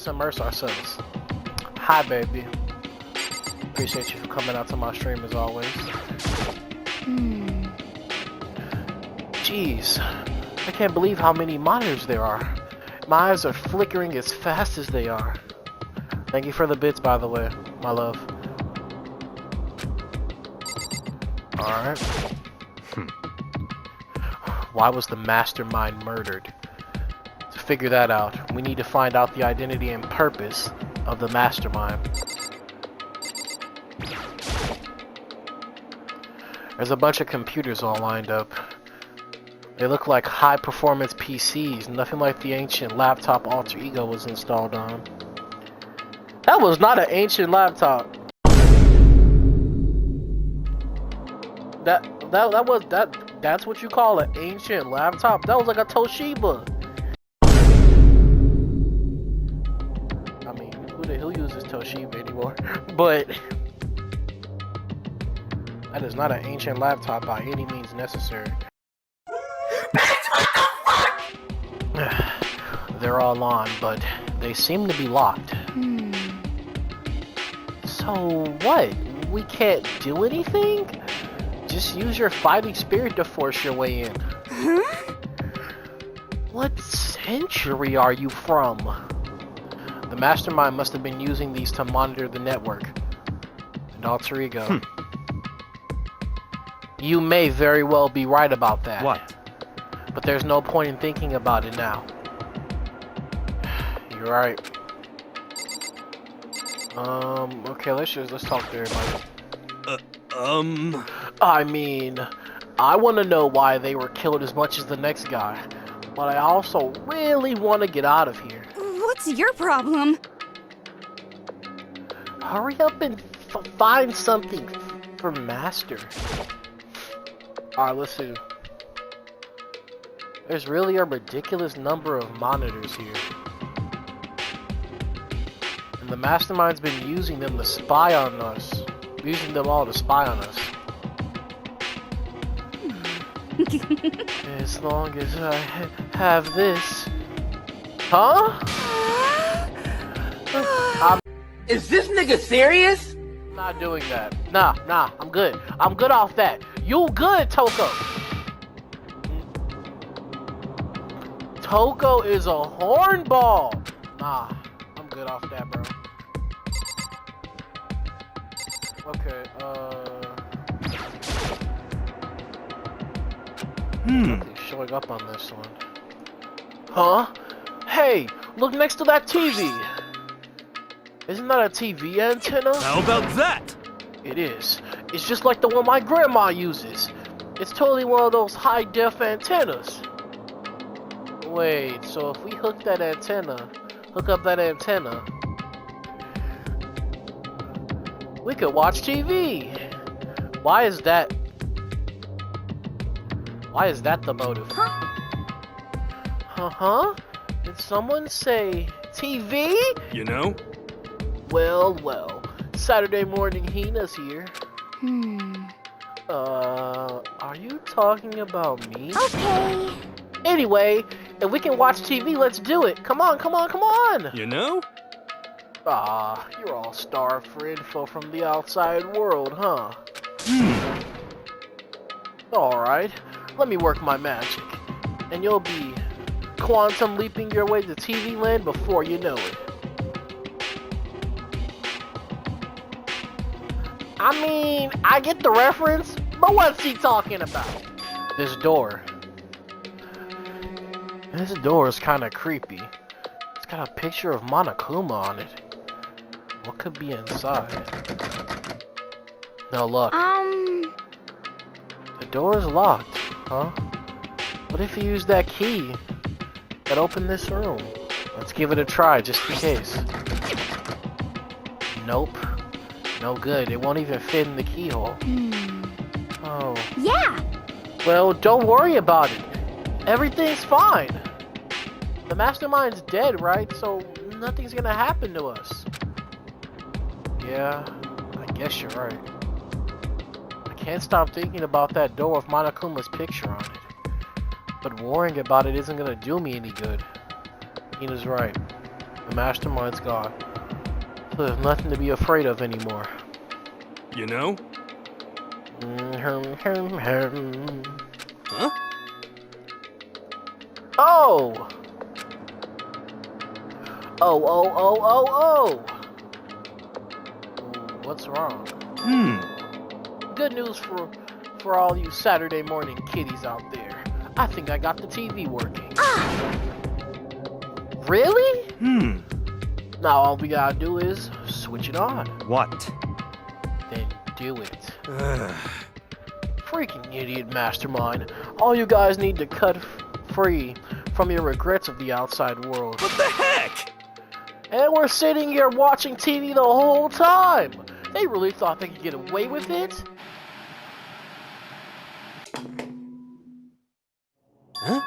let's immerse ourselves. Hi, baby. Appreciate you for coming out to my stream as always. Jeez, I can't believe how many monitors there are. My eyes are flickering as fast as they are. Thank you for the bits, by the way, my love. Alright. Why was the mastermind murdered? To figure that out, we need to find out the identity and purpose of the mastermind. There's a bunch of computers all lined up. They look like high-performance PCs, nothing like the ancient laptop Alter Ego was installed on. That was not an ancient laptop. That's what you call an ancient laptop? That was like a Toshiba. I mean, who uses Toshiba anymore? But that is not an ancient laptop by any means necessary. They're all on, but they seem to be locked. So what? We can't do anything? Just use your fighting spirit to force your way in. What century are you from? The mastermind must have been using these to monitor the network. And Alter Ego. You may very well be right about that. What? But there's no point in thinking about it now. You're right. Okay, let's talk to everybody. I mean, I want to know why they were killed as much as the next guy, but I also really want to get out of here. What's your problem? Hurry up and find something for Master. Alright, let's see. There's really a ridiculous number of monitors here. And the mastermind's been using them to spy on us. Using them all to spy on us. As long as I have this. Huh? Is this nigga serious? I'm not doing that. Nah, I'm good. I'm good off that. You good, Toko? Toko is a hornball. Nah, I'm good off that, bro. Okay, Nothing's showing up on this one. Huh? Hey, look next to that TV. Isn't that a TV antenna? How about that? It is. It's just like the one my grandma uses. It's totally one of those high-def antennas. Wait, so if we hook up that antenna, we could watch TV. Why is that the motive? Huh? Did someone say TV? You know? Well, Saturday morning Hina's here. Are you talking about me? Okay. Anyway, if we can watch TV, let's do it. Come on. You know? Ah, you're all starved for info from the outside world, huh? Alright, let me work my magic. And you'll be quantum leaping your way to TV land before you know it. I mean, I get the reference, but what's he talking about? This door. This door is kind of creepy. It's got a picture of Monokuma on it. What could be inside? No, look. The door is locked, huh? What if you use that key that opened this room? Let's give it a try, just in case. Nope. No good. It won't even fit in the keyhole. Oh. Yeah! Well, don't worry about it. Everything's fine. The mastermind's dead, right? So nothing's gonna happen to us. Yeah, I guess you're right. I can't stop thinking about that door with Monokuma's picture on it. But worrying about it isn't gonna do me any good. Hina's right. The mastermind's gone. So there's nothing to be afraid of anymore. You know? Huh? Oh! Oh. What's wrong? Good news for all you Saturday morning kiddies out there. I think I got the TV working. Really? Now all we gotta do is switch it on. What? Then do it. Freaking idiot mastermind. All you guys need to cut free from your regrets of the outside world. What the heck? And we're sitting here watching TV the whole time. They really thought they could get away with it? Huh?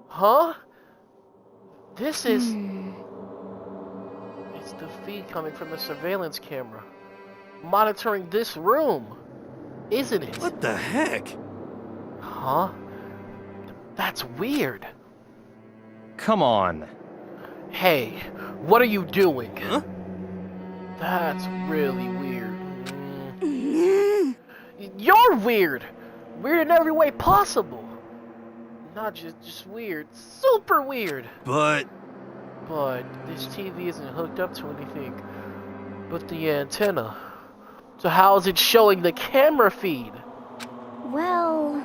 Huh? This is... It's the feed coming from the surveillance camera. Monitoring this room. Isn't it? What the heck? Huh? That's weird. Come on. Hey, what are you doing? Huh? That's really weird. You're weird! Weird in every way possible. Not just weird, super weird. But this TV isn't hooked up to anything but the antenna. So how is it showing the camera feed? Well...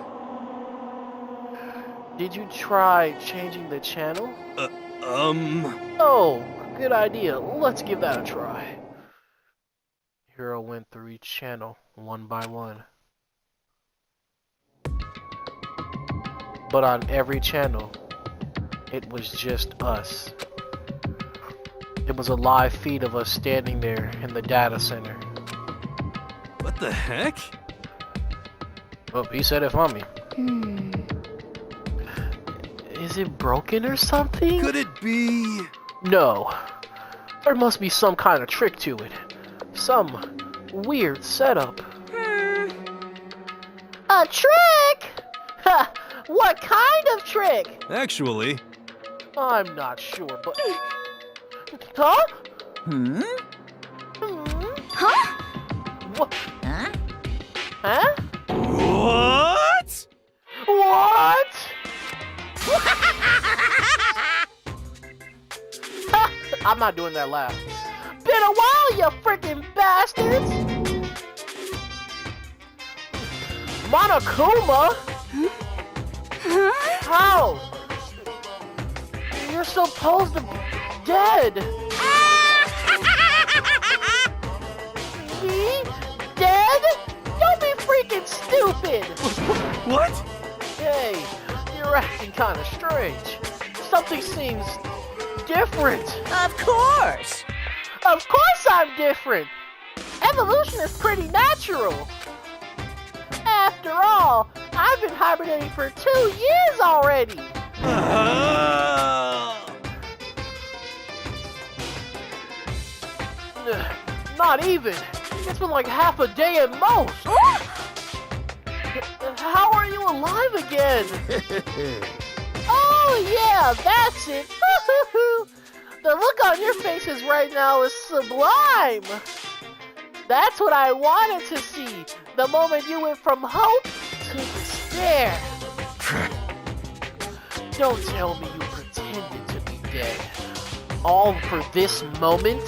Did you try changing the channel? Oh, good idea. Let's give that a try. Hero went through each channel one by one. But on every channel, it was just us. It was a live feed of us standing there in the data center. what the heck? Oh, he said it for me. Is it broken or something? Could it be? No. There must be some kind of trick to it. Some weird setup. A trick? Ha! What kind of trick? Actually. I'm not sure, but... Huh? Huh? What? Huh? What? What? I'm not doing that laugh. Been a while, you freaking bastards! Monokuma? How? You're supposed to be dead. Me? Dead? Don't be freaking stupid! What? Hey, you're acting kind of strange. Something seems different. Of course. Of course I'm different. Evolution is pretty natural. After all, I've been hibernating for 2 years already. Not even. It's been like half a day at most. How are you alive again? Oh yeah, that's it. The look on your faces right now is sublime. That's what I wanted to see. The moment you went from hope to despair. Don't tell me you pretended to be dead. All for this moment?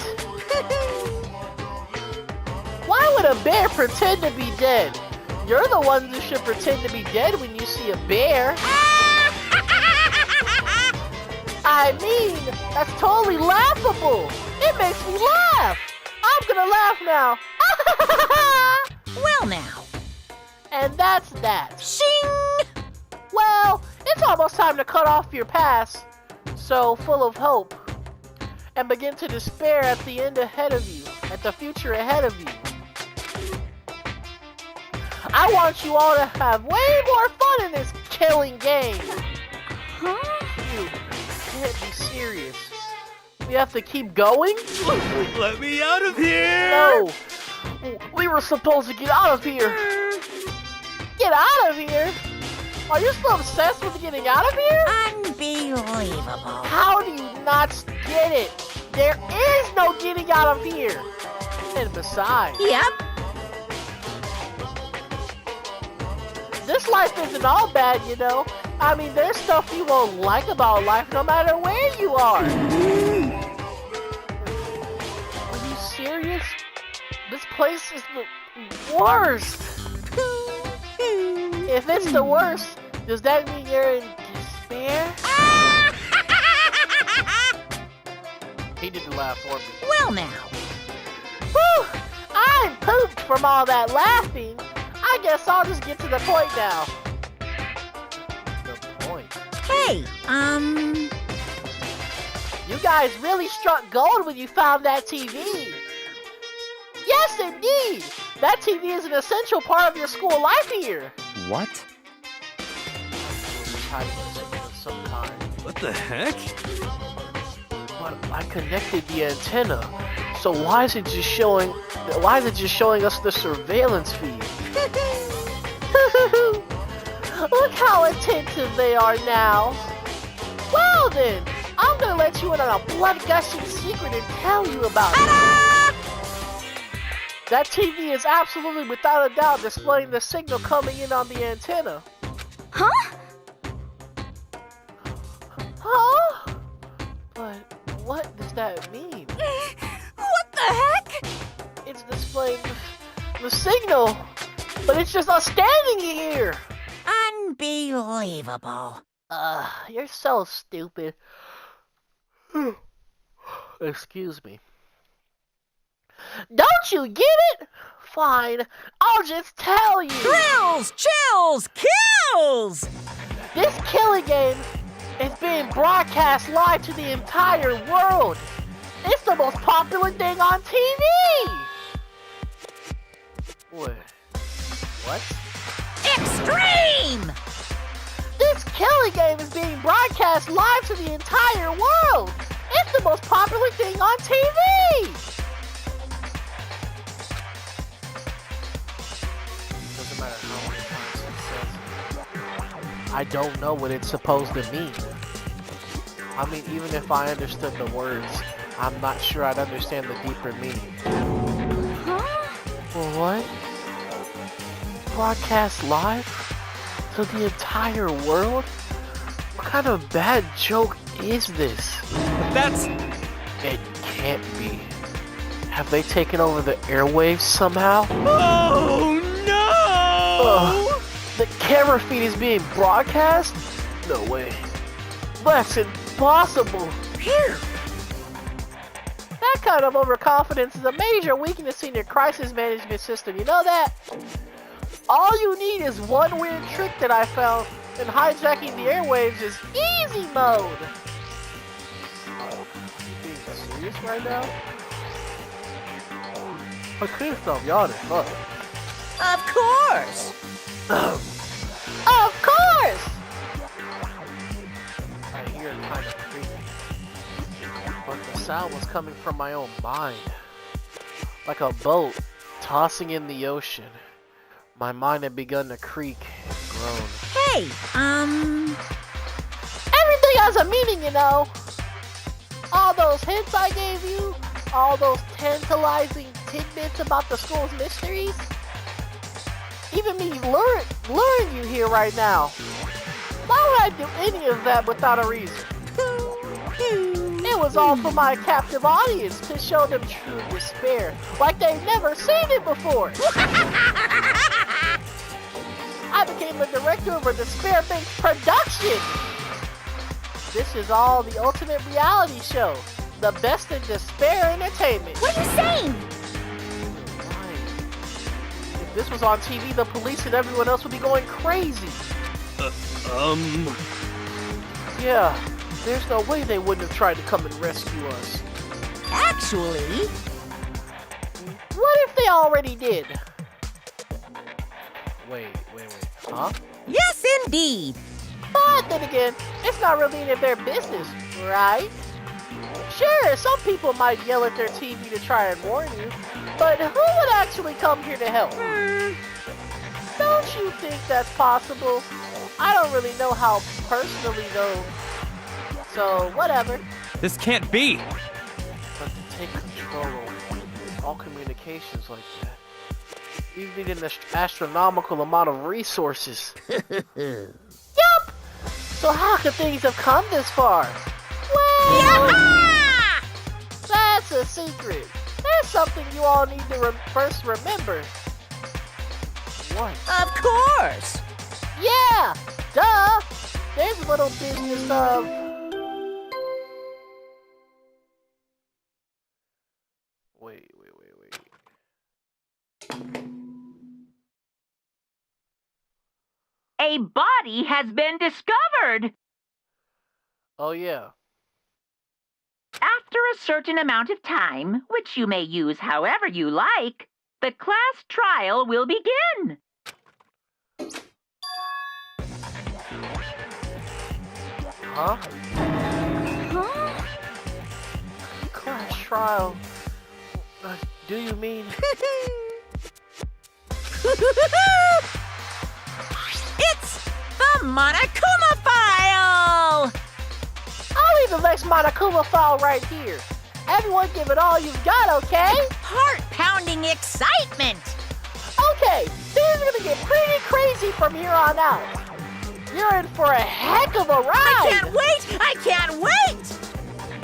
Why would a bear pretend to be dead? You're the one who should pretend to be dead when you see a bear. I mean, that's totally laughable. It makes me laugh. I'm gonna laugh now. Well now. And that's that. Shing! Well, it's almost time to cut off your past, so full of hope, and begin to despair at the end ahead of you, at the future ahead of you. I want you all to have way more fun in this killing game. You can't be serious. We have to keep going? Let me out of here! No! We were supposed to get out of here! Get out of here? Are you still obsessed with getting out of here? Unbelievable. How do you not get it? There is no getting out of here. And besides, Yep. this life isn't all bad, you know. I mean, there's stuff you won't like about life no matter where you are. Are you serious? This place is the worst. If it's the worst, does that mean you're in despair? He didn't laugh for me. Well now. Whew! I'm pooped from all that laughing. I guess I'll just get to the point now. The point? Hey, You guys really struck gold when you found that TV. Yes, indeed. That TV is an essential part of your school life here. What? What the heck? But I connected the antenna. So why is it just showing us the surveillance feed? Look how attentive they are now. Well then, I'm gonna let you in on a blood-gushing secret and tell you about it. That TV is absolutely without a doubt displaying the signal coming in on the antenna. Huh? Huh? But what does that mean? what the heck? It's displaying the signal, but it's just us standing here. Unbelievable. You're so stupid. Excuse me. Don't you get it? Fine, I'll just tell you. Thrills, chills, kills! This killing game is being broadcast live to the entire world. It's the most popular thing on TV. Wait, what? Extreme! This killing game is being broadcast live to the entire world. It's the most popular thing on TV. Doesn't matter how many times it says. I don't know what it's supposed to mean. I mean, even if I understood the words, I'm not sure I'd understand the deeper meaning. Well, what? Broadcast live? To the entire world? What kind of bad joke is this? That's... It can't be. Have they taken over the airwaves somehow? Oh no! The camera feed is being broadcast? No way. That's impossible. Phew! That kind of overconfidence is a major weakness in your crisis management system, you know that? All you need is one weird trick that I found, and hijacking the airwaves is easy mode. Are you being serious right now? I can't stop yawning, look. Of course! Of course! I hear it kind of creepy. But the sound was coming from my own mind. Like a boat tossing in the ocean. My mind had begun to creak and groan. Hey, Everything has a meaning, you know. All those hints I gave you, all those tantalizing tidbits about the school's mysteries. Even me luring you here right now. Why would I do any of that without a reason? It was all for my captive audience to show them true despair, like they've never seen it before. I became the director of a despair-based production. This is all the ultimate reality show, the best in despair entertainment. What are you saying? If this was on TV, the police and everyone else would be going crazy. Yeah, there's no way they wouldn't have tried to come and rescue us. actually... What if they already did? Wait. Huh? Yes, indeed! But then again, it's not really any of their business, right? Sure, some people might yell at their TV to try and warn you, but who would actually come here to help? Don't you think that's possible? I don't really know how personally though. So, whatever. This can't be. But to take control of all communications like that, you need an astronomical amount of resources. Yup! So how could things have come this far? Well, that's a secret. That's something you all need to first remember. What? Of course. Yeah! Duh! There's little business of... Wait. A body has been discovered. Oh yeah. After a certain amount of time, which you may use however you like, the class trial will begin. Huh? Huh? Class trial? Do you mean... It's the Monokuma file! I'll leave the next Monokuma file right here. Everyone give it all you've got, okay? Heart-pounding excitement! Okay, things are gonna get pretty crazy from here on out. You're in for a heck of a ride! I can't wait! I can't wait!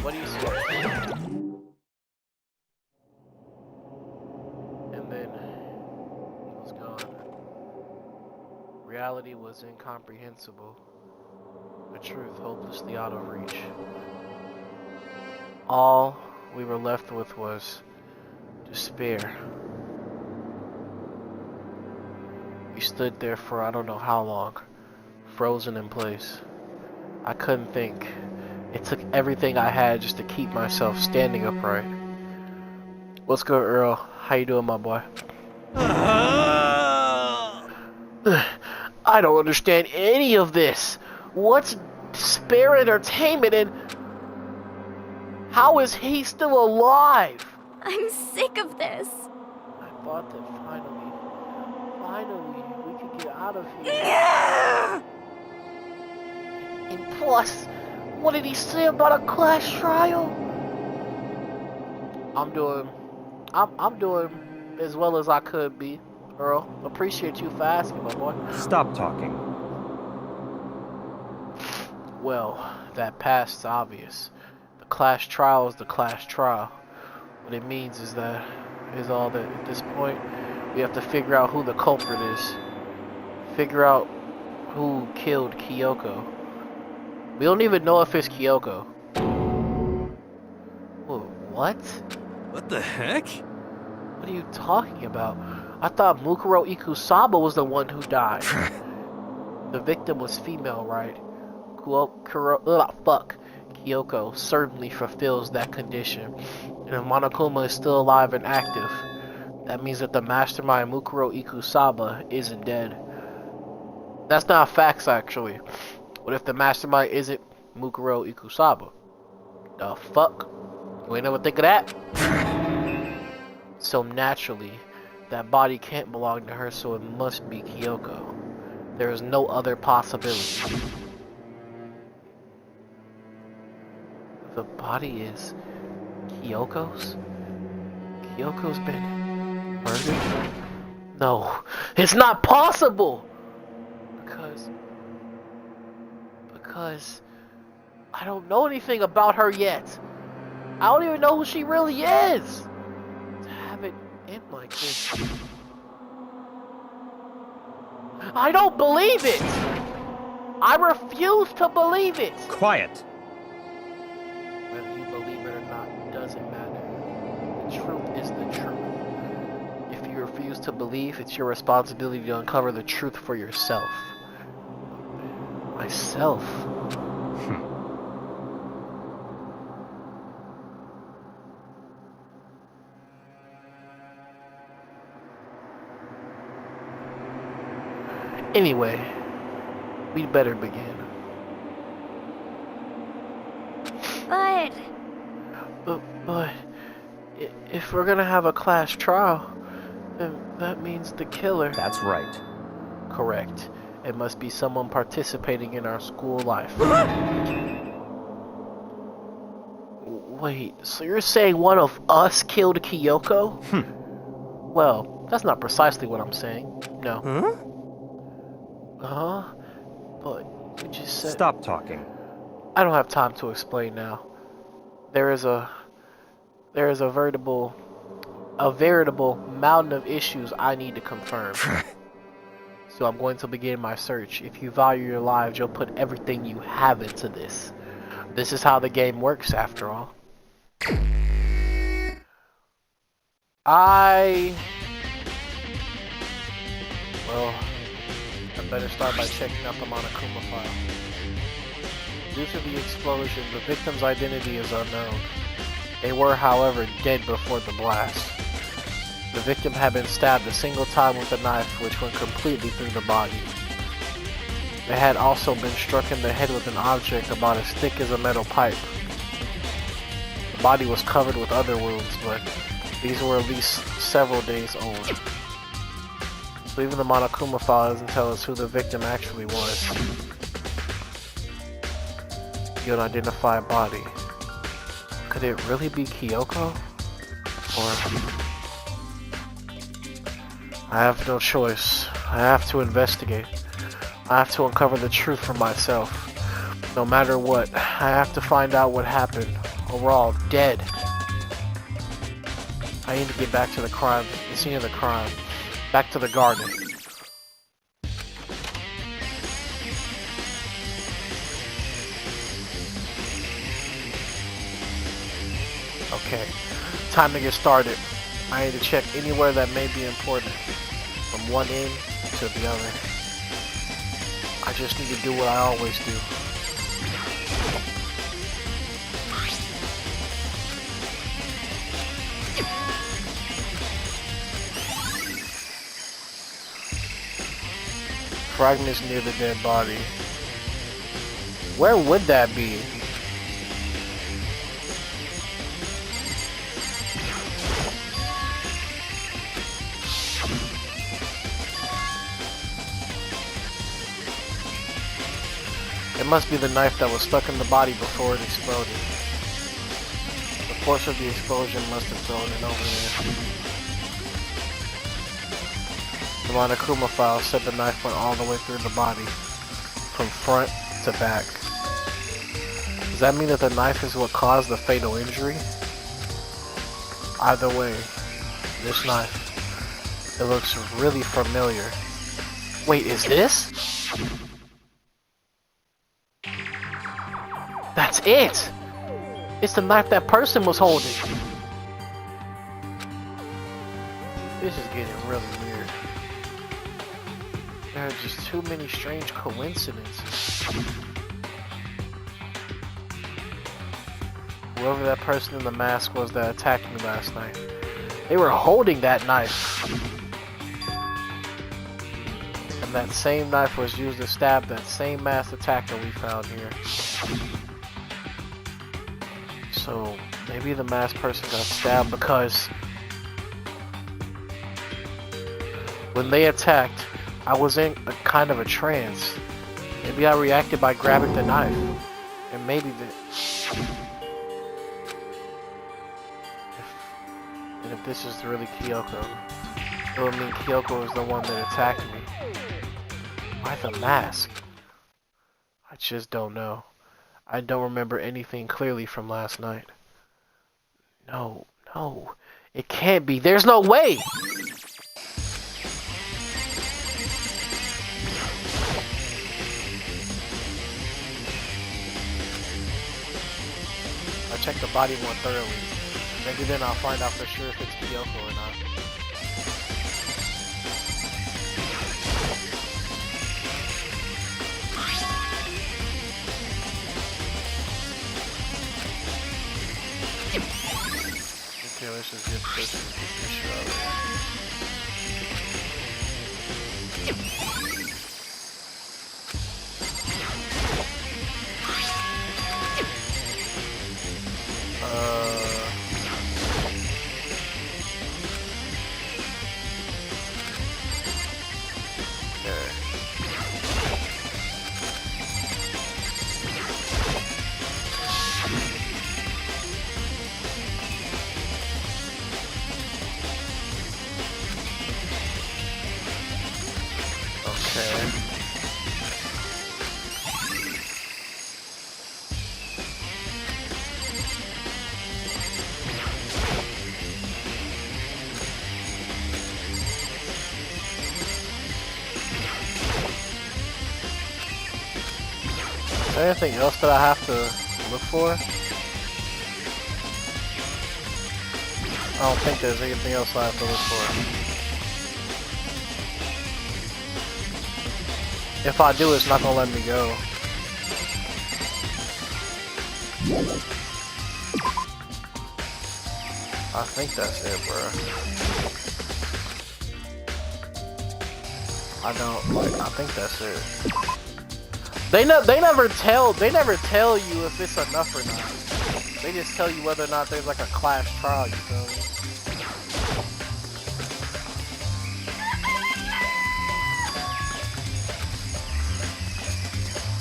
What do you say? And then he was gone. Reality was incomprehensible. The truth hopelessly out of reach. All we were left with was despair. We stood there for I don't know how long, frozen in place. I couldn't think. It took everything I had just to keep myself standing upright. What's good, Earl? How you doing, my boy? I don't understand any of this. What's Spare Entertainment and how is he still alive? I'm sick of this. I thought that finally we could get out of here. And plus, what did he say about a class trial? I'm doing as well as I could be, Earl. Appreciate you for asking, my boy. Stop talking. Well, that past's obvious. The class trial is the class trial. What it means is that at this point, we have to figure out who the culprit is. Figure out who killed KYOKO. We don't even know if it's KYOKO. Whoa, what? What the heck? What are you talking about? I thought MUKURO IKUSABA was the one who died. The victim was female, right? KYOKO certainly fulfills that condition. And if Monokuma is still alive and active, that means that the mastermind MUKURO IKUSABA isn't dead. That's not facts, actually. What if the mastermind isn't MUKURO IKUSABA? The fuck? You ain't never think of that? So naturally, that body can't belong to her, so it must be KYOKO. There is no other possibility. The body is KYOKO's? KYOKO's been murdered? No, it's not possible! Because I don't know anything about her yet. I don't even know who she really is. To have it end like this. I don't believe it! I refuse to believe it! Quiet. Whether you believe it or not doesn't matter. The truth is the truth. If you refuse to believe, it's your responsibility to uncover the truth for yourself. Myself? Anyway, we'd better begin. But But if we're gonna have a class trial, then that means the killer. That's right. Correct. It must be someone participating in our school life. Wait, so you're saying one of us killed Kyoko? Well, that's not precisely what I'm saying. No. But you just said... Stop talking. I don't have time to explain now. There is a veritable mountain of issues I need to confirm. So I'm going to begin my search. If you value your lives, you'll put everything you have into this. This is how the game works, after all. I better start by checking out the Monokuma file. Due to the explosion, the victim's identity is unknown. They were, however, dead before the blast. The victim had been stabbed a single time with a knife, which went completely through the body. They had also been struck in the head with an object about as thick as a metal pipe. The body was covered with other wounds, but these were at least several days old. So even the Monokuma file doesn't tell us who the victim actually was. The unidentified body. Could it really be Kyoko? Or... I have no choice. I have to investigate. I have to uncover the truth for myself. No matter what, I have to find out what happened. Or we're all dead. I need to get back to the scene of the crime. Back to the garden. Okay, time to get started. I need to check anywhere that may be important. From one end to the other. I just need to do what I always do. Fragments near the dead body. Where would that be? It must be the knife that was stuck in the body before it exploded. The force of the explosion must have thrown it over there. The Monokuma file said the knife went all the way through the body, from front to back. Does that mean that the knife is what caused the fatal injury? Either way, this knife, it looks really familiar. Wait, is this? That's it! It's the knife that person was holding. This is getting really weird. There are just too many strange coincidences. Whoever that person in the mask was that attacked me last night, they were holding that knife. And that same knife was used to stab that same masked attacker we found here. So maybe the masked person got stabbed because when they attacked, I was in a kind of a trance. Maybe I reacted by grabbing the knife. And maybe if this is really Kyoko, it would mean Kyoko was the one that attacked me. Why the mask? I just don't know. I don't remember anything clearly from last night. No, it can't be. There's no way! I'll check the body more thoroughly. Maybe then I'll find out for sure if it's Kyoko or not. Okay, let's just get this shit out of here. Okay. there anything else that I have to look for? I don't think there's anything else I have to look for. If I do, it's not gonna let me go. I think that's it, bro. I think that's it. They never tell you if it's enough or not. They just tell you whether or not there's like a class trial, you feel me?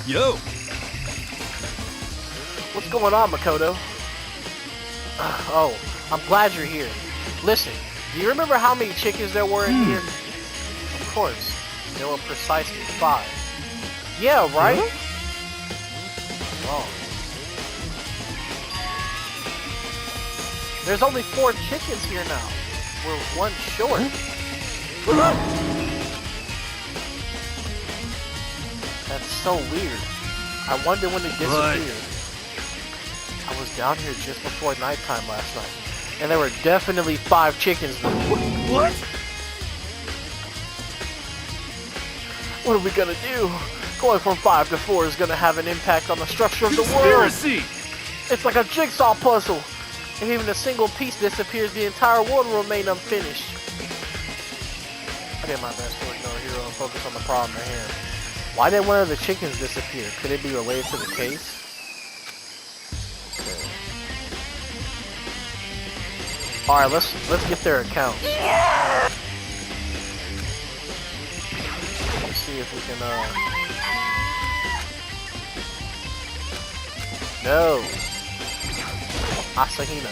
Yo! What's going on, Makoto? Oh, I'm glad you're here. Listen, do you remember how many chickens there were in here? Of course, there were precisely 5. Yeah, right? Oh. There's only 4 chickens here now. We're 1 short. That's so weird. I wonder when it disappeared. I was down here just before nighttime last night, and there were definitely 5 chickens there. What? What are we gonna do? Going from 5 to 4 is gonna have an impact on the structure of the world. Conspiracy! It's like a jigsaw puzzle. If even a single piece disappears, the entire world will remain unfinished. I did my best to ignore Hero and focus on the problem at hand. Why did one of the chickens disappear? Could it be related to the case? Okay. Alright, let's get their account. Let's see if we can No. Asahina.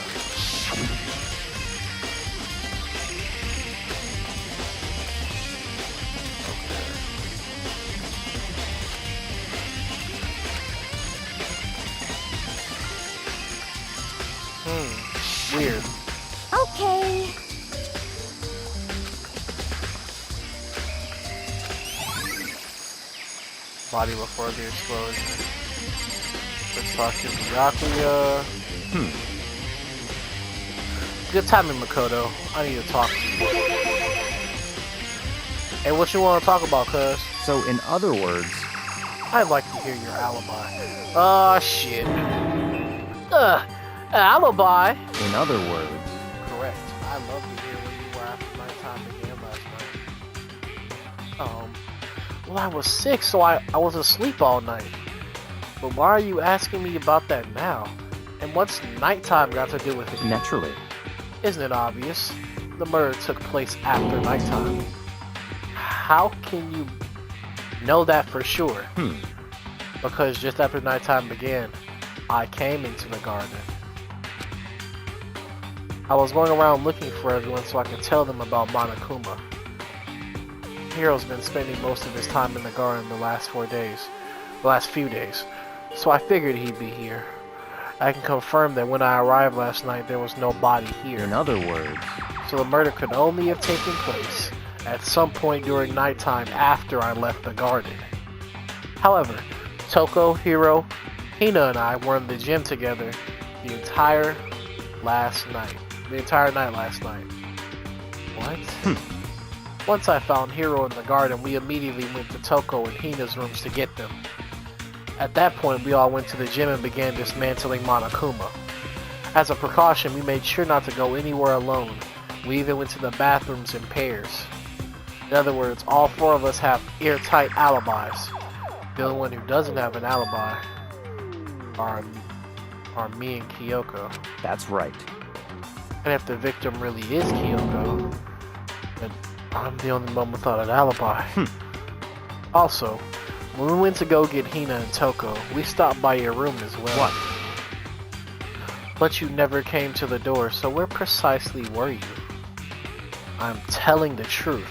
Weird. Okay. Body before the explosion. Let's talk to Byakuya. Good timing, Makoto. I need to talk to you. Hey, what you want to talk about, cuz? So, in other words, I'd like to hear your alibi. Oh, shit. Alibi? in other words, Correct. I love to hear where you were after nighttime began last night. Well, I was sick, so I was asleep all night. But why are you asking me about that now? And what's nighttime got to do with it? naturally. Isn't it obvious? The murder took place after nighttime. How can you know that for sure? Because just after nighttime began, I came into the garden. I was going around looking for everyone so I could tell them about Monokuma. Hiro's been spending most of his time in the garden the last few days, so I figured he'd be here. I can confirm that when I arrived last night, there was no body here. In other words, So the murder could only have taken place at some point during nighttime after I left the garden. However, Toko, Hiro, Hina, and I were in the gym together the entire night last night. What? Once I found Hiro in the garden, we immediately went to Toko and Hina's rooms to get them. At that point, we all went to the gym and began dismantling Monokuma. As a precaution, we made sure not to go anywhere alone. We even went to the bathrooms in pairs. In other words, all 4 of us have airtight alibis. The only one who doesn't have an alibi are me and KYOKO. that's right. And if the victim really is KYOKO, then I'm the only one without an alibi. Also, when we went to go get Hina and Toko, we stopped by your room as well. What? But you never came to the door, so where precisely were you? I'm telling the truth.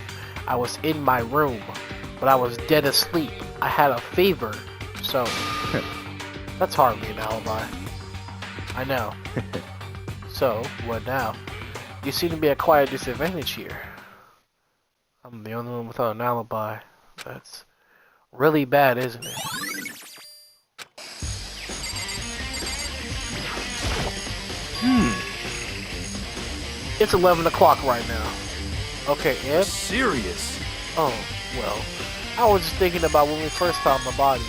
I was in my room, but I was dead asleep. I had a fever, so that's hardly an alibi. I know. So, what now? You seem to be at quite a disadvantage here. I'm the only one without an alibi. That's really bad, isn't it? It's 11 o'clock right now. Okay, and? Serious. Oh, well. I was just thinking about when we first found the body.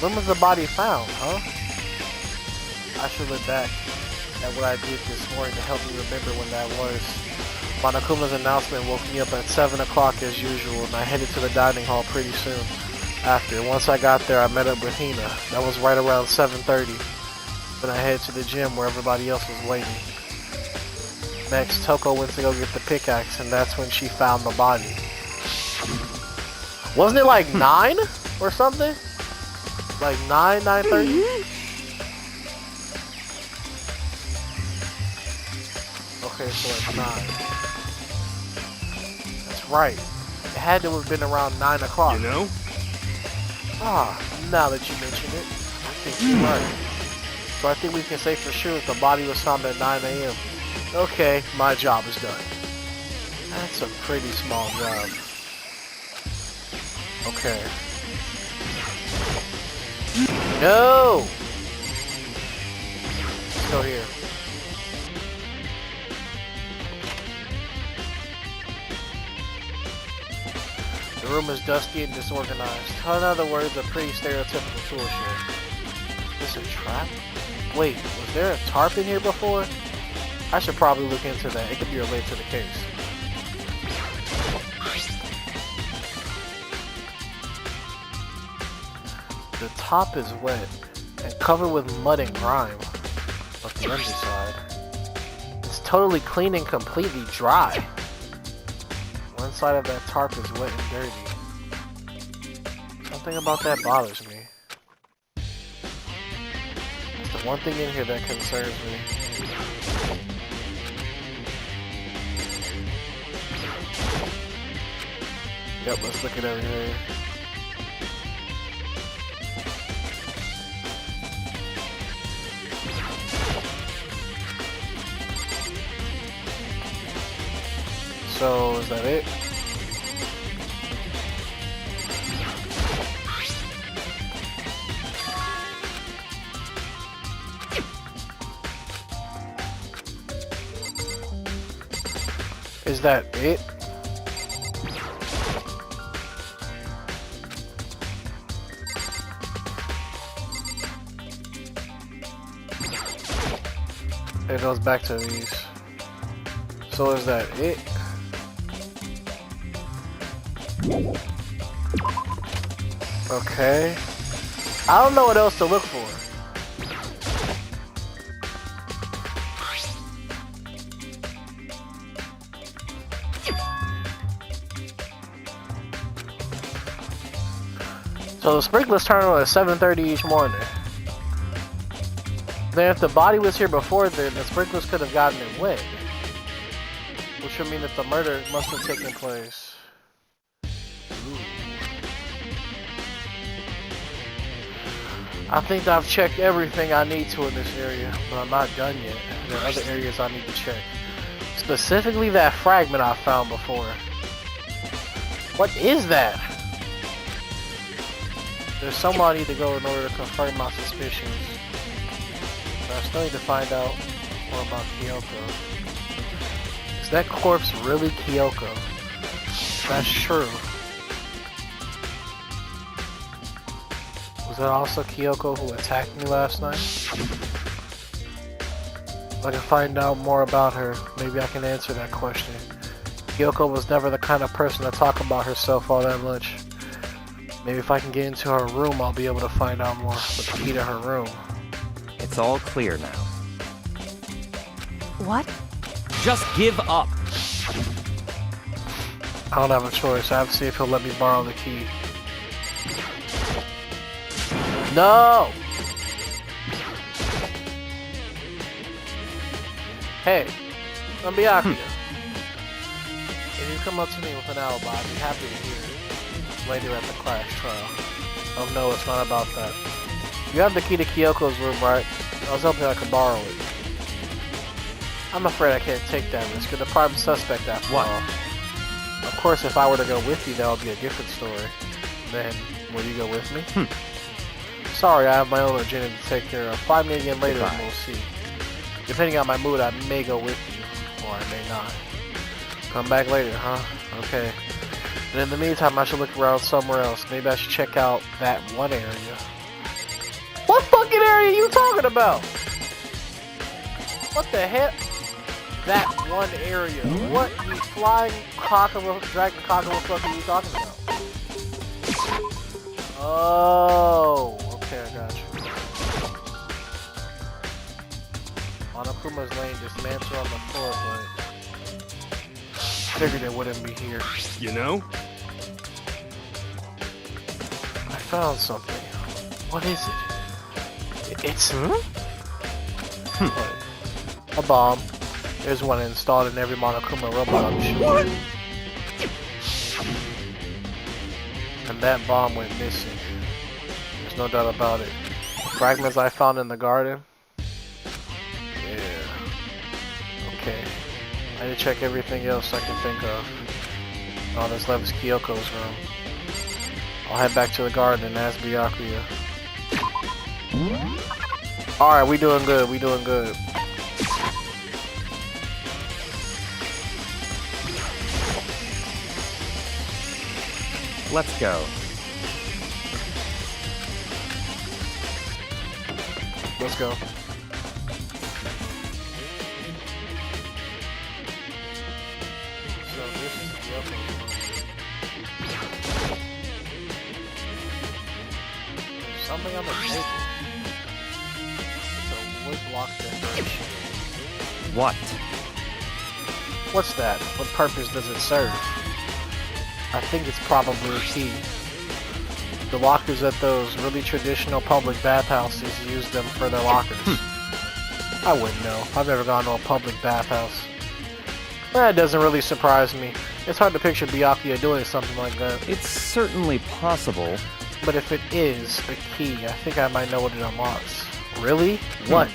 When was the body found, huh? I should look back at what I did this morning to help me remember when that was. Monokuma's announcement woke me up at 7 o'clock as usual, and I headed to the dining hall pretty soon after. Once I got there, I met up with Hina. That was right around 7:30. Then I headed to the gym where everybody else was waiting. Next, Toko went to go get the pickaxe, and that's when she found the body. Wasn't it like 9 or something? Like 9:30? Okay, so it's 9. That's right. It had to have been around 9 o'clock. You know? Ah, now that you mention it, I think you're right. So I think we can say for sure that the body was found at 9 a.m. Okay, my job is done. That's a pretty small job. Okay. No! Let's go here. The room is dusty and disorganized. In other words, a pretty stereotypical tool shed. Is this a trap? Wait, was there a tarp in here before? I should probably look into that. It could be related to the case. The top is wet and covered with mud and grime, but the underside, it's totally clean and completely dry. One side of that tarp is wet and dirty. Something about that bothers me. It's the one thing in here that concerns me. Yep, let's look at everything. So, is that it? Is that it? It goes back to these. So is that it? Okay. I don't know what else to look for. So the sprinklers turn on at 7:30 each morning. Then if the body was here before then, the sprinklers could have gotten it wet. Which would mean that the murder must have taken place. Ooh. I think I've checked everything I need to in this area, but I'm not done yet. There are other areas I need to check. Specifically that fragment I found before. What is that? There's somewhere I need to go in order to confirm my suspicions. But I still need to find out more about KYOKO. Is that corpse really KYOKO? That's true. Was that also KYOKO who attacked me last night? If I can find out more about her, maybe I can answer that question. KYOKO was never the kind of person to talk about herself all that much. Maybe if I can get into her room, I'll be able to find out more with the key to her room. It's all clear now. What? Just give up. I don't have a choice. I have to see if he'll let me borrow the key. No! Hey, let me out here. If you come up to me with an alibi, I'd be happy to hear it later at the class trial. Oh no, it's not about that. You have the key to KYOKO's room, right? I was hoping I could borrow it. I'm afraid I can't take that risk. You're the prime suspect after all. Of course, if I were to go with you, that would be a different story. Then, will you go with me? Sorry, I have my own agenda to take care of. Find me again later and we'll see. Depending on my mood, I may go with you, or I may not. Come back later, huh? Okay. And in the meantime, I should look around somewhere else. Maybe I should check out that one area. What fucking area are you talking about? What the heck? That one area. What you flying cockroach, dragon cockroach fuck are you talking about? Oh, okay, I got you. Monokuma's laying dismantled on the floor, but figured it wouldn't be here. You know? I found something. What is it? It's what? A bomb. There's one installed in every Monokuma robot, I'm sure. What? And that bomb went missing. There's no doubt about it. Fragments I found in the garden. Yeah. Okay. I need to check everything else I can think of. Oh, this left is Kyoko's room. I'll head back to the garden and ask Byakuya. Alright, we doing good, we doing good. Let's go. Let's go. So this is the upper one. There's something on the table. It's a wood block decoration. What? What's that? What purpose does it serve? I think it's probably a key. The lockers at those really traditional public bathhouses use them for their lockers. I wouldn't know. I've never gone to a public bathhouse. That doesn't really surprise me. It's hard to picture Byakuya doing something like that. It's certainly possible. But if it is a key, I think I might know what it unlocks. Really? What?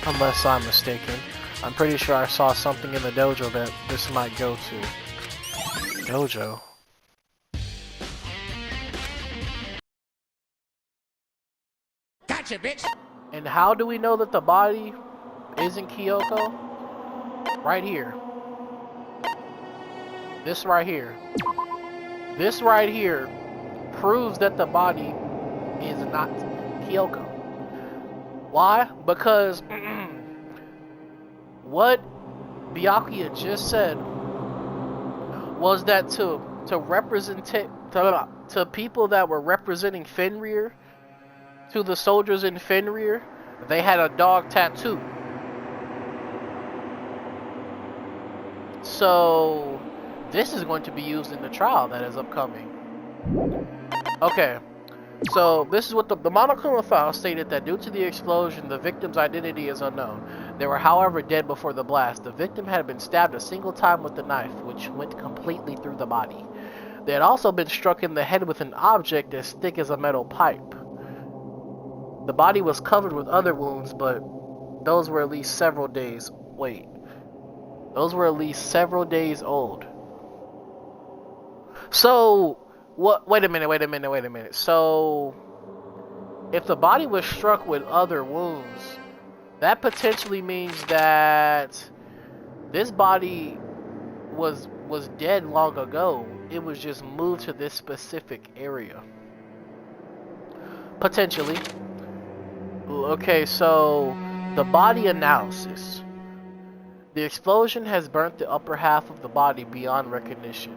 Unless I'm mistaken. I'm pretty sure I saw something in the dojo that this might go to. Dojo? Gotcha, bitch! And how do we know that the body isn't Kyoko? Right here. This right here. This right here proves that the body is not Kyoko. Why? Because what Byakuya just said was that to people that were representing Fenrir, to the soldiers in Fenrir, they had a dog tattoo. So this is going to be used in the trial that is upcoming. Okay, so this is what the Monokuma file stated, that due to the explosion, the victim's identity is unknown. They were, however, dead before the blast. The victim had been stabbed a single time with the knife, which went completely through the body. They had also been struck in the head with an object as thick as a metal pipe. The body was covered with other wounds, but those were at least several days. Those were at least several days old. So, what? Wait a minute. So, if the body was struck with other wounds, that potentially means that this body was dead long ago. It was just moved to this specific area. Potentially. Okay, so the body analysis. The explosion has burnt the upper half of the body beyond recognition.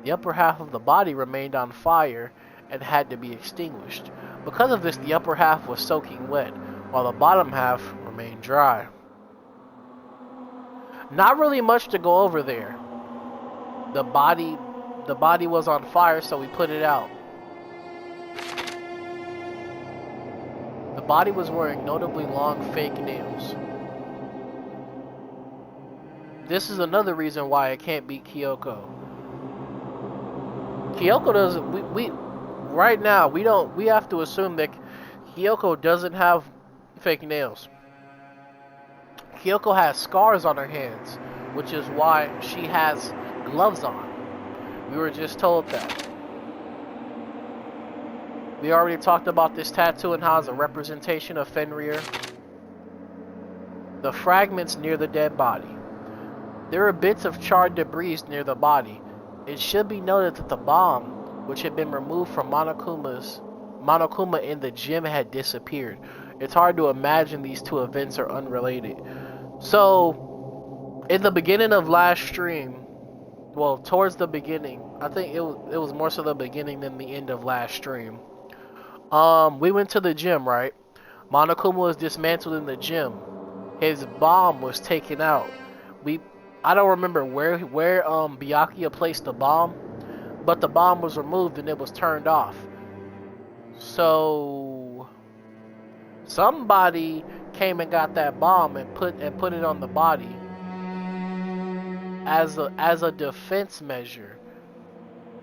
The upper half of the body remained on fire and had to be extinguished. Because of this, the upper half was soaking wet, while the bottom half remained dry. Not really much to go over there. The body was on fire, so we put it out. The body was wearing notably long fake nails. This is another reason why it can't be Kyoko. Kyoko doesn't. Right now we have to assume that Kyoko doesn't have fake nails. Kyoko has scars on her hands, which is why she has gloves on. We were just told that. We already talked about this tattoo and how it's a representation of Fenrir. the fragments near the dead body. There were bits of charred debris near the body. It should be noted that the bomb, which had been removed from Monokuma in the gym, had disappeared. It's hard to imagine these two events are unrelated. So, in the beginning of last stream, well, towards the beginning, I think it was more so the beginning than the end of last stream. We went to the gym, right? Monokuma was dismantled in the gym. His bomb was taken out. I don't remember where Byakuya placed the bomb, but the bomb was removed and it was turned off. So somebody came and got that bomb and put it on the body as a defense measure.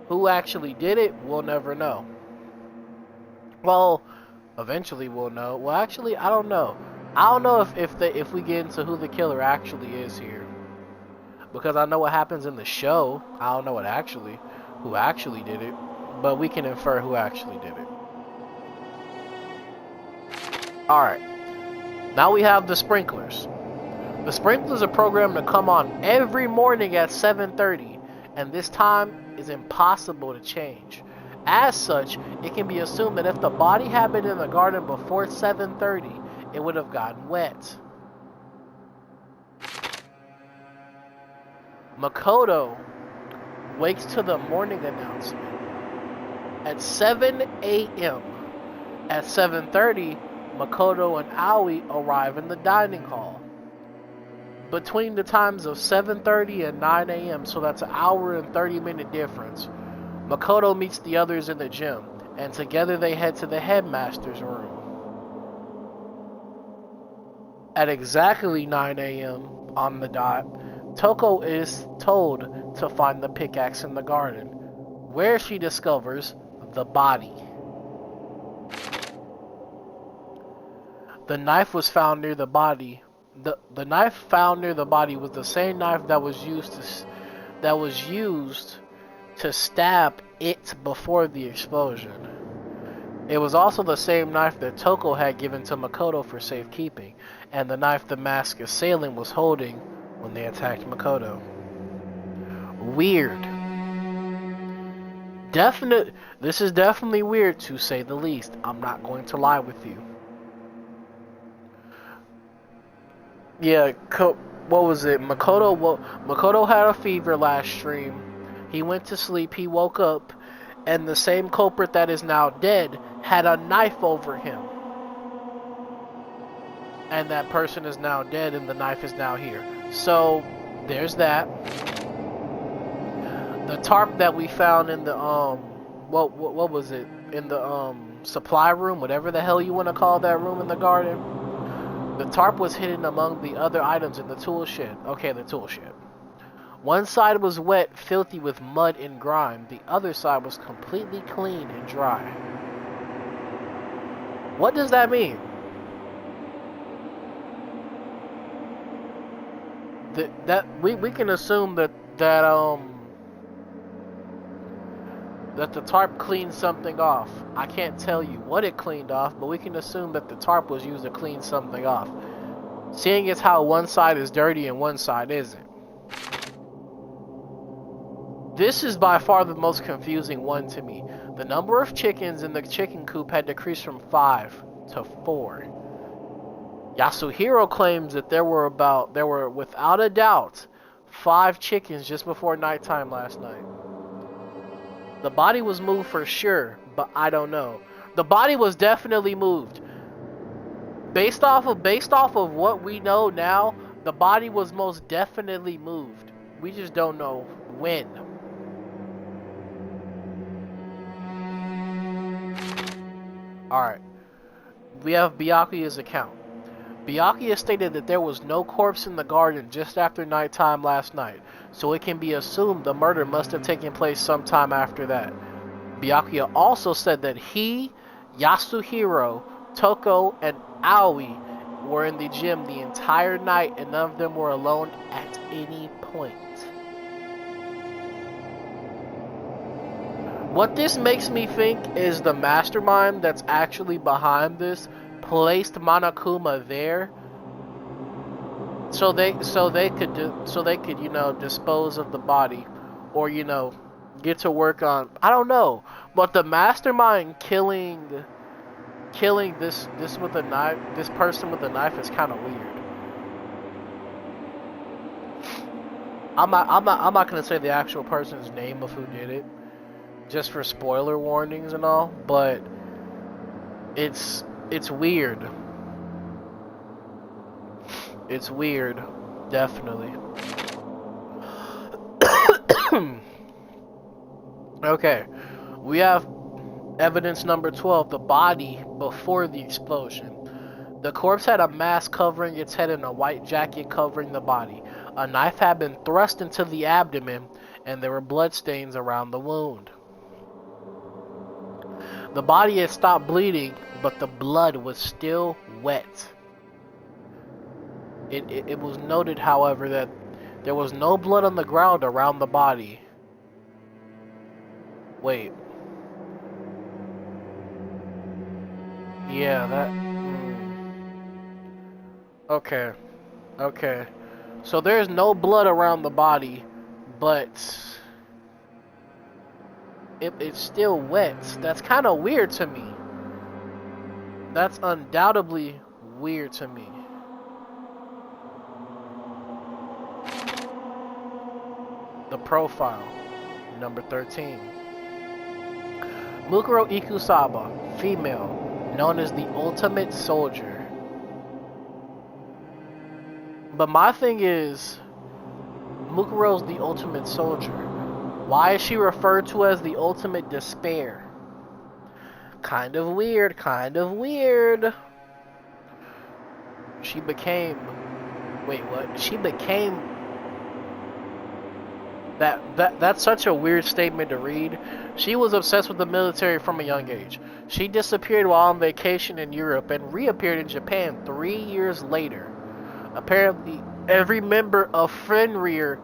Who actually did it, we'll never know. Well, eventually we'll know. Well, actually, I don't know. I don't know if we get into who the killer actually is here, because I know what happens in the show. I don't know who actually did it, but we can infer who actually did it. All right. Now we have the sprinklers. The sprinklers are programmed to come on every morning at 7:30, and this time is impossible to change. As such, it can be assumed that if the body had been in the garden before 7:30, it would have gotten wet. Makoto wakes to the morning announcement at 7 a.m. At 7:30, Makoto and Aoi arrive in the dining hall. Between the times of 7:30 and 9 a.m., so that's an hour and 30-minute difference, Makoto meets the others in the gym, and together they head to the headmaster's room. At exactly 9 a.m. on the dot, Toko is told to find the pickaxe in the garden, where she discovers the body. The knife was found near the body. The knife found near the body was the same knife that was used to stab it before the explosion. It was also the same knife that Toko had given to Makoto for safekeeping, and the knife the masked assailant was holding when they attacked Makoto. Weird. This is definitely weird, to say the least. I'm not going to lie with you. Yeah, what was it? Makoto had a fever last stream. He went to sleep, he woke up, and the same culprit that is now dead had a knife over him. And that person is now dead and the knife is now here. So, there's that. The tarp that we found in the, what was it? In the, supply room, whatever the hell you want to call that room in the garden. The tarp was hidden among the other items in the tool shed. Okay, the tool shed. One side was wet, filthy with mud and grime. The other side was completely clean and dry. What does that mean? We can assume that the tarp cleaned something off. I can't tell you what it cleaned off, but we can assume that the tarp was used to clean something off, seeing as how one side is dirty and one side isn't. This is by far the most confusing one to me. The number of chickens in the chicken coop had decreased from 5 to 4. Yasuhiro claims that there were without a doubt 5 chickens just before nighttime last night. The body was moved for sure, but I don't know. The body was definitely moved. Based off of what we know now, the body was most definitely moved. We just don't know when. Alright. We have Byakuya's account. Byakuya stated that there was no corpse in the garden just after nighttime last night, so it can be assumed the murder must have taken place sometime after that. Byakuya also said that he, Yasuhiro, Toko, and Aoi were in the gym the entire night and none of them were alone at any point. What this makes me think is the mastermind that's actually behind this placed Monokuma there so they could you know, dispose of the body, or you know, get to work on, I don't know, but the mastermind killing this with a knife, this person with a knife, is kind of weird. I'm not gonna say the actual person's name of who did it, just for spoiler warnings and all, but it's weird. It's weird, definitely. Okay, we have evidence number 12, the body before the explosion. The corpse had a mask covering its head and a white jacket covering the body. A knife had been thrust into the abdomen, and there were bloodstains around the wound. The body had stopped bleeding, but the blood was still wet. It was noted, however, that there was no blood on the ground around the body. Wait. Yeah, that... Okay. Okay. So there's no blood around the body, but... It's still wet. That's kind of weird to me. That's undoubtedly weird to me. The profile, number 13. Mukuro Ikusaba, female, known as the ultimate soldier. But my thing is, Mukuro's the ultimate soldier. Why is she referred to as the ultimate despair? Kind of weird, kind of weird. She became... Wait, what? She became... That's such a weird statement to read. She was obsessed with the military from a young age. She disappeared while on vacation in Europe and reappeared in Japan 3 years later. Apparently, every member of Fenrir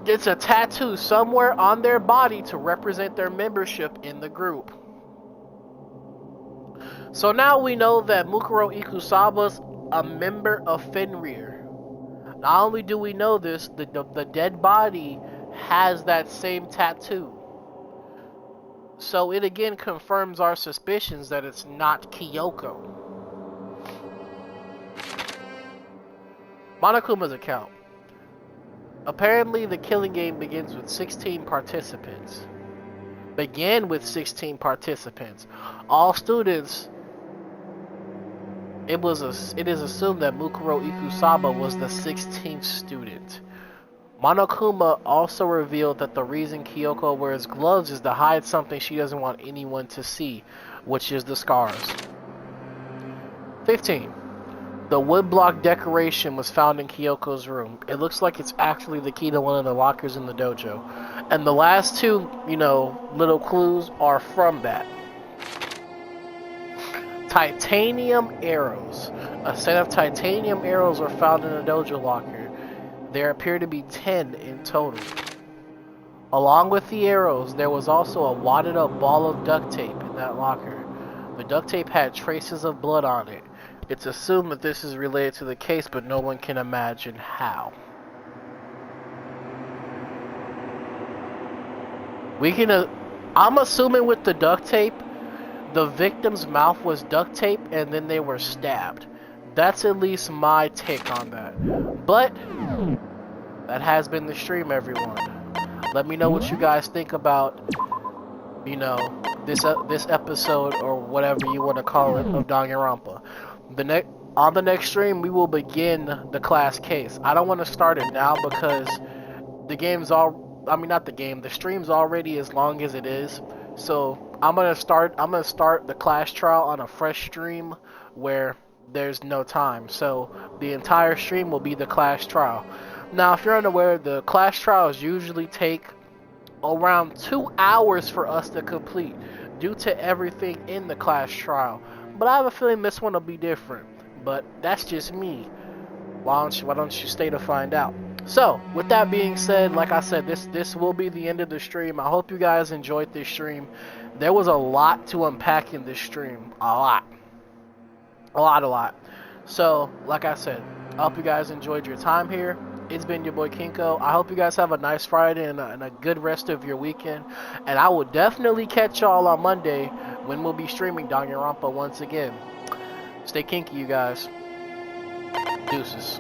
gets a tattoo somewhere on their body to represent their membership in the group. So now we know that Mukuro Ikusaba's a member of Fenrir. Not only do we know this, the dead body has that same tattoo. So it again confirms our suspicions that it's not KYOKO. Monokuma's account. Apparently the killing game begins with 16 participants. All students. It is assumed that Mukuro Ikusaba was the 16th student. Monokuma also revealed that the reason KYOKO wears gloves is to hide something she doesn't want anyone to see, which is the scars. 15. The woodblock decoration was found in KYOKO's room. It looks like it's actually the key to one of the lockers in the dojo. And the last two, little clues are from that. Titanium arrows. A set of titanium arrows were found in a dojo locker. There appear to be 10 in total. Along with the arrows, there was also a wadded up ball of duct tape in that locker. The duct tape had traces of blood on it. It's assumed that this is related to the case, but no one can imagine how. I'm assuming with the duct tape, the victim's mouth was duct tape and then they were stabbed. That's at least my take on that. But that has been the stream, everyone. Let me know what you guys think about, this episode, or whatever you want to call it, of Danganronpa. On the next stream, we will begin the class case. I don't want to start it now because the stream's already as long as it is. So I'm gonna start the class trial on a fresh stream where there's no time. So the entire stream will be the class trial. Now, if you're unaware, the class trials usually take around 2 hours for us to complete due to everything in the class trial. But I have a feeling this one will be different. But that's just me. Why don't you stay to find out? So, with that being said, like I said, this will be the end of the stream. I hope you guys enjoyed this stream. There was a lot to unpack in this stream. A lot. So, like I said, I hope you guys enjoyed your time here. It's been your boy Kinko. I hope you guys have a nice Friday and a good rest of your weekend. And I will definitely catch y'all on Monday when we'll be streaming Danganronpa once again. Stay kinky, you guys. Deuces.